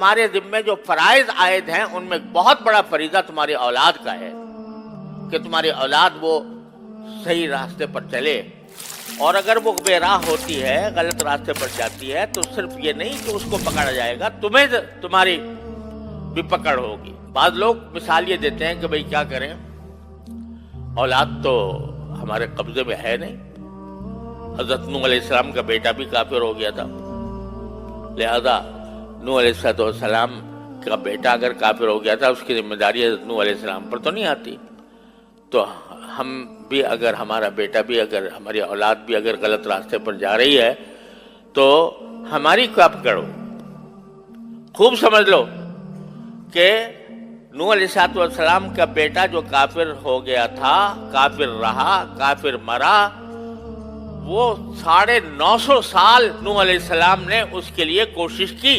ہمارے ذمے جو فرائض عائد ہیں ان میں بہت بڑا فریضہ تمہاری اولاد کا ہے کہ تمہاری اولاد وہ صحیح راستے پر چلے، اور اگر وہ بے راہ ہوتی ہے، غلط راستے پر جاتی ہے، تو صرف یہ نہیں کہ اس کو پکڑا جائے گا، تمہاری بھی پکڑ ہوگی۔ بعض لوگ مثال یہ دیتے ہیں کہ بھئی کیا کریں، اولاد تو ہمارے قبضے میں ہے نہیں، حضرت نوح علیہ السلام کا بیٹا بھی کافر ہو گیا تھا، لہذا نوح علیہ السلام کا بیٹا اگر کافر ہو گیا تھا اس کی ذمہ داری حضرت نوح علیہ السلام پر تو نہیں آتی، تو ہم بھی اگر، ہمارا بیٹا بھی اگر، ہماری اولاد بھی اگر غلط راستے پر جا رہی ہے تو ہماری کیا پکڑ ہو؟ خوب سمجھ لو کہ نوح علیہ السلام کا بیٹا جو کافر ہو گیا تھا، کافر رہا، کافر مرا، وہ 950 سال نوح علیہ السلام نے اس کے لیے کوشش کی،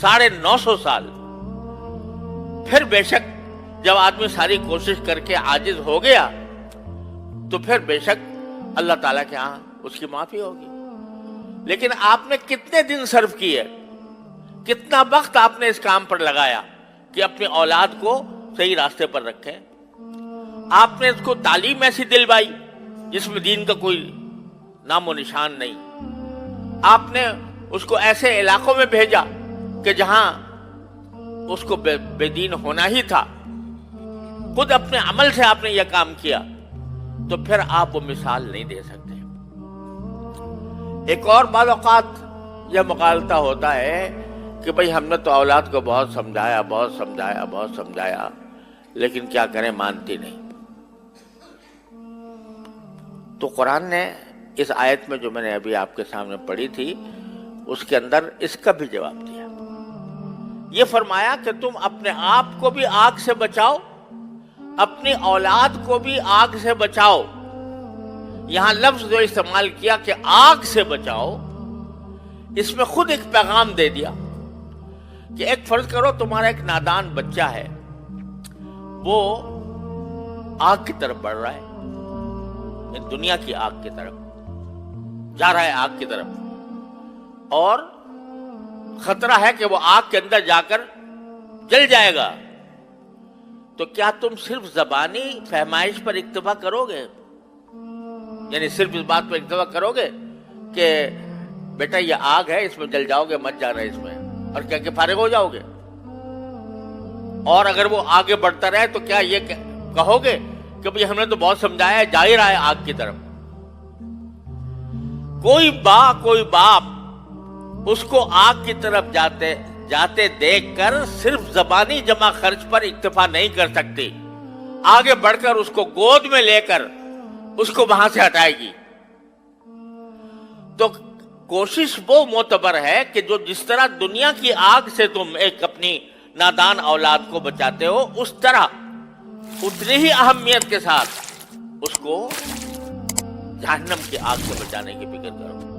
950 سال۔ پھر بے شک جب آدمی ساری کوشش کر کے عاجز ہو گیا تو پھر بے شک اللہ تعالیٰ کے ہاں اس کی معافی ہوگی۔ لیکن آپ نے کتنے دن صرف کیے، کتنا وقت آپ نے اس کام پر لگایا کہ اپنی اولاد کو صحیح راستے پر رکھیں؟ آپ نے اس کو تعلیم ایسی دلوائی جس میں دین کا کوئی نام و نشان نہیں، آپ نے اس کو ایسے علاقوں میں بھیجا کہ جہاں اس کو بے دین ہونا ہی تھا، خود اپنے عمل سے آپ نے یہ کام کیا، تو پھر آپ وہ مثال نہیں دے سکتے۔ ایک اور بعض اوقات یہ مغالطہ ہوتا ہے کہ بھئی ہم نے تو اولاد کو بہت سمجھایا لیکن کیا کریں، مانتی نہیں۔ تو قرآن نے اس آیت میں جو میں نے ابھی آپ کے سامنے پڑھی تھی اس کے اندر اس کا بھی جواب دیا، یہ فرمایا کہ تم اپنے آپ کو بھی آگ سے بچاؤ، اپنی اولاد کو بھی آگ سے بچاؤ۔ یہاں لفظ جو استعمال کیا کہ آگ سے بچاؤ، اس میں خود ایک پیغام دے دیا کہ ایک فرض کرو تمہارا ایک نادان بچہ ہے، وہ آگ کی طرف بڑھ رہا ہے، دنیا کی آگ کی طرف جا رہا ہے، آگ کی طرف، اور خطرہ ہے کہ وہ آگ کے اندر جا کر جل جائے گا، تو کیا تم صرف زبانی فہمائش پر اکتفا کرو گے؟ یعنی صرف اس بات پر اکتفا کرو گے کہ بیٹا یہ آگ ہے، اس میں جل جاؤ گے، مت جانا اس میں، اور کیا کہ فارغ ہو جاؤ گے؟ اور اگر وہ آگے بڑھتا رہے تو کیا یہ کہو گے کہ بھئی ہم نے تو بہت سمجھایا ہے، جا ہی رہا ہے آگ کی طرف؟ کوئی باپ اس کو آگ کی طرف جاتے دیکھ کر صرف زبانی جمع خرچ پر اکتفا نہیں کر سکتی، آگے بڑھ کر اس کو گود میں لے کر اس کو وہاں سے ہٹائے گی۔ تو کوشش وہ معتبر ہے کہ جو جس طرح دنیا کی آگ سے تم ایک اپنی نادان اولاد کو بچاتے ہو، اس طرح اتنی ہی اہمیت کے ساتھ اس کو جہنم کی آگ سے بچانے کی فکر کرو۔